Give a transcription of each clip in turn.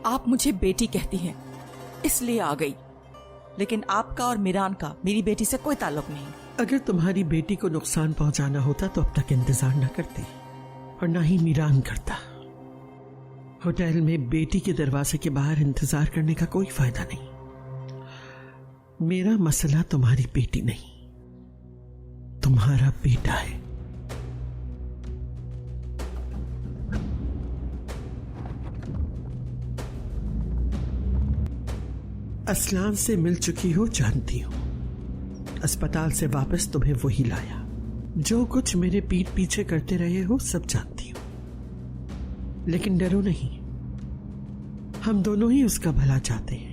आप मुझे बेटी कहती हैं, इसलिए आ गई, लेकिन आपका और मीरान का मेरी बेटी से कोई ताल्लुक नहीं। अगर तुम्हारी बेटी को नुकसान पहुंचाना होता तो अब तक इंतजार न करती और ना ही मीरान करता। होटल में बेटी के दरवाजे के बाहर इंतजार करने का कोई फायदा नहीं। मेरा मसला तुम्हारी बेटी नहीं, तुम्हारा बेटा है। असलान से मिल चुकी हो, जानती हूं। अस्पताल से वापस तुम्हें वही लाया। जो कुछ मेरे पीठ पीछे करते रहे हो सब जानती हूं, लेकिन डरो नहीं, हम दोनों ही उसका भला चाहते हैं।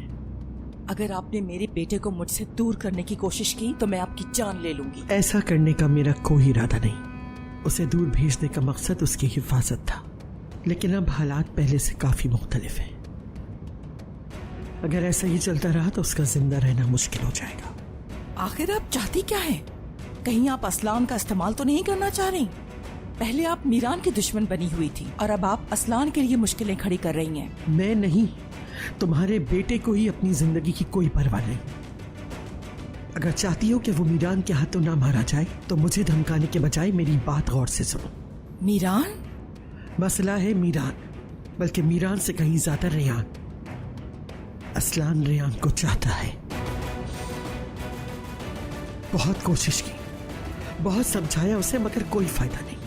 अगर आपने मेरे बेटे को मुझसे दूर करने की कोशिश की तो मैं आपकी जान ले लूंगी। ऐसा करने का मेरा कोई इरादा नहीं। उसे दूर भेजने का मकसद उसकी हिफाजत था, लेकिन अब हालात पहले से काफी मुख्तलिफ हैं। अगर ऐसा ही चलता रहा तो उसका जिंदा रहना मुश्किल हो जाएगा। आखिर आप चाहती क्या हैं? कहीं आप असलान का इस्तेमाल तो नहीं करना चाह रही? पहले आप मीरान की दुश्मन बनी हुई थी और अब आप असलान के लिए मुश्किलें खड़ी कर रही हैं। मैं नहीं, तुम्हारे बेटे को ही अपनी जिंदगी की कोई परवाह नहीं। अगर चाहती हो कि वो मीरान के हाथों ना मारा जाए तो मुझे धमकाने के बजाय मेरी बात गौर से सुनो। मीरान? मसला है मीरान, बल्कि मीरान से कहीं ज्यादा रेयान। असलान रेयान को चाहता है। बहुत कोशिश की, बहुत समझाया उसे, मगर कोई फायदा नहीं।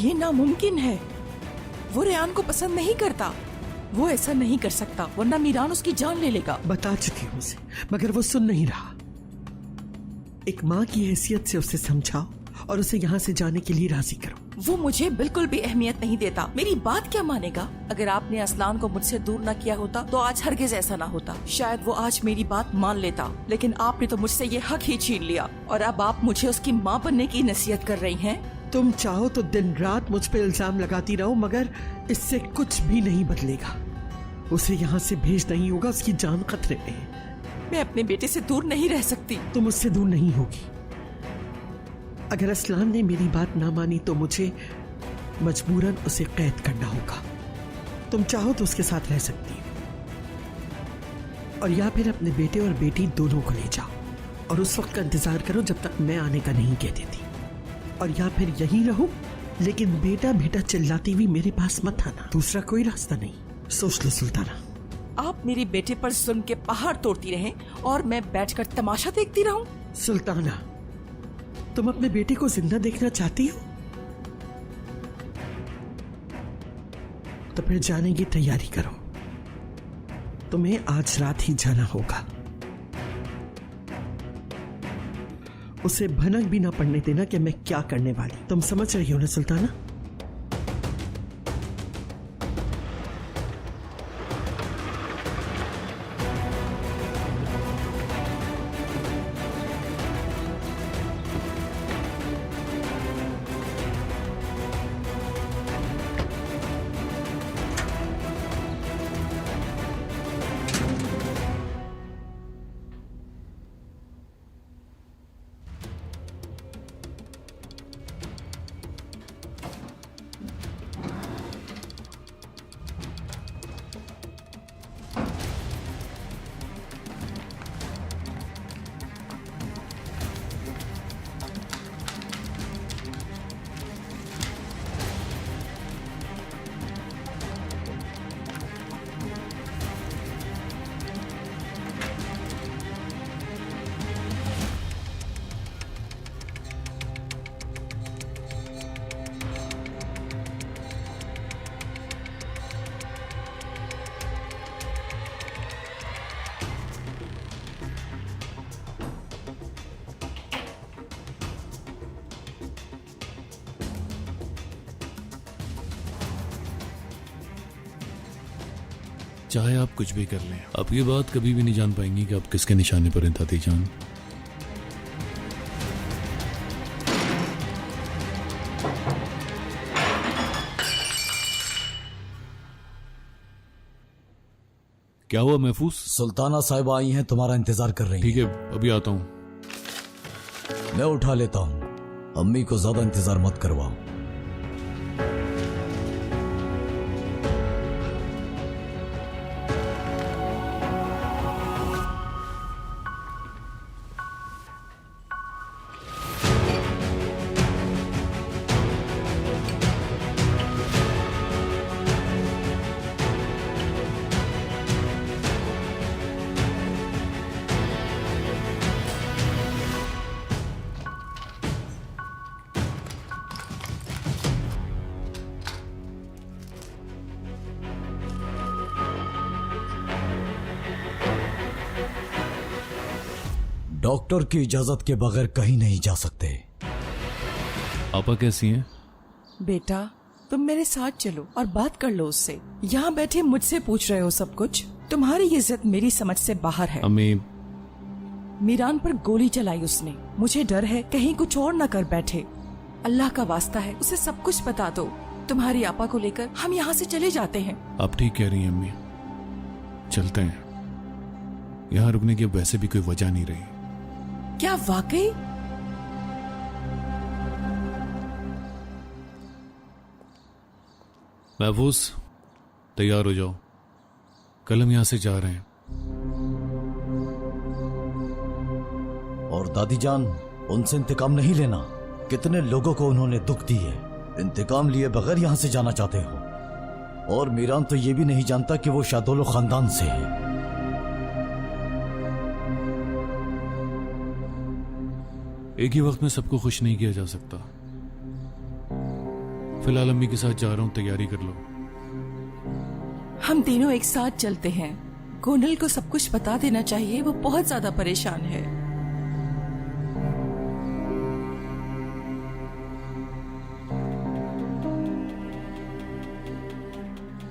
ये नामुमकिन है। वो रेयान को पसंद नहीं करता। वो ऐसा नहीं कर सकता, वरना मीरान उसकी जान ले लेगा। बता चुकी हूं उसे, मगर वो सुन नहीं रहा। एक माँ की हैसियत से उसे समझाओ और उसे यहाँ से जाने के लिए राजी करो। वो मुझे बिल्कुल भी अहमियत नहीं देता। मेरी बात क्या मानेगा? अगर आपने असलान को मुझसे दूर न किया होता तो आज हरगिज ऐसा ना होता। शायद वो आज मेरी बात मान लेता, लेकिन आपने तो मुझसे ये हक ही छीन लिया और अब आप मुझे उसकी माँ बनने की नसीहत कर रही हैं। तुम चाहो तो दिन रात मुझ पे इल्जाम लगाती रहो, मगर इससे कुछ भी नहीं बदलेगा। उसे यहाँ से भेज नहीं होगा, उसकी जान खतरे में है। मैं अपने बेटे से दूर नहीं रह सकती। तुम उससे दूर नहीं होगी। अगर असलान ने मेरी बात ना मानी तो मुझे मजबूरन उसे कैद करना होगा। तुम चाहो तो उसके साथ रह सकती हो, और या फिर अपने बेटे और बेटी दोनों को ले जाओ और उस वक्त का इंतजार करो जब तक मैं आने का नहीं कह देती, और या फिर यहीं रहो, लेकिन बेटा बेटा चिल्लाती हुई मेरे पास मत आना। दूसरा कोई रास्ता नहीं। सोच लो सुल्ताना। आप मेरे बेटे पर जुल्म के पहाड़ तोड़ती रहें और मैं बैठकर तमाशा देखती रहूं? सुल्ताना, तुम अपने बेटे को जिंदा देखना चाहती हो तो फिर जाने की तैयारी करो। तुम्हें आज रात ही जाना होगा। उसे भनक भी ना पड़ने देना कि मैं क्या करने वाली। तुम समझ रही हो ना सुल्ताना? चाहे आप कुछ भी कर लें, आप ये बात कभी भी नहीं जान पाएंगी कि आप किसके निशाने पर हैं ताती जान। क्या हुआ महफूज? सुल्ताना साहिबा आई हैं, तुम्हारा इंतजार कर रही हैं। ठीक है, अभी आता हूं। मैं उठा लेता हूं। अम्मी को ज्यादा इंतजार मत करवाओ। डॉक्टर की इजाजत के बगैर कहीं नहीं जा सकते। आपा कैसी हैं? बेटा तुम मेरे साथ चलो और बात कर लो उससे। यहाँ बैठे मुझसे पूछ रहे हो सब कुछ। तुम्हारी ये जिद मेरी समझ से बाहर है। अम्मी, मीरान पर गोली चलाई उसने। मुझे डर है कहीं कुछ और न कर बैठे। अल्लाह का वास्ता है उसे सब कुछ बता दो। तुम्हारी आपा को लेकर हम यहाँ से चले जाते हैं। आप ठीक कह रही हैं अम्मी, चलते हैं। यहाँ रुकने की अब वैसे भी कोई वजह नहीं रही। क्या वाकई? महफूज, तैयार हो जाओ, कल हम यहाँ से जा रहे हैं। और दादी जान, उनसे इंतकाम नहीं लेना। कितने लोगों को उन्होंने दुख दी है। इंतकाम लिए बगैर यहां से जाना चाहते हो। और मीरान तो ये भी नहीं जानता कि वो शादोलो खानदान से है। एक ही वक्त में सबको खुश नहीं किया जा सकता। फिलहाल अम्मी के साथ जा रहा हूं, तैयारी कर लो। हम तीनों एक साथ चलते हैं। गोनल को सब कुछ बता देना चाहिए, वो बहुत ज्यादा परेशान है।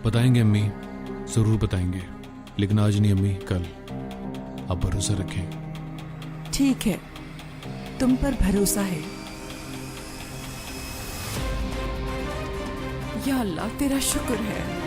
बताएंगे अम्मी, जरूर बताएंगे, लेकिन आज नहीं अम्मी, कल। आप भरोसा रखें। ठीक है, तुम पर भरोसा है। या अल्लाह तेरा शुक्र है।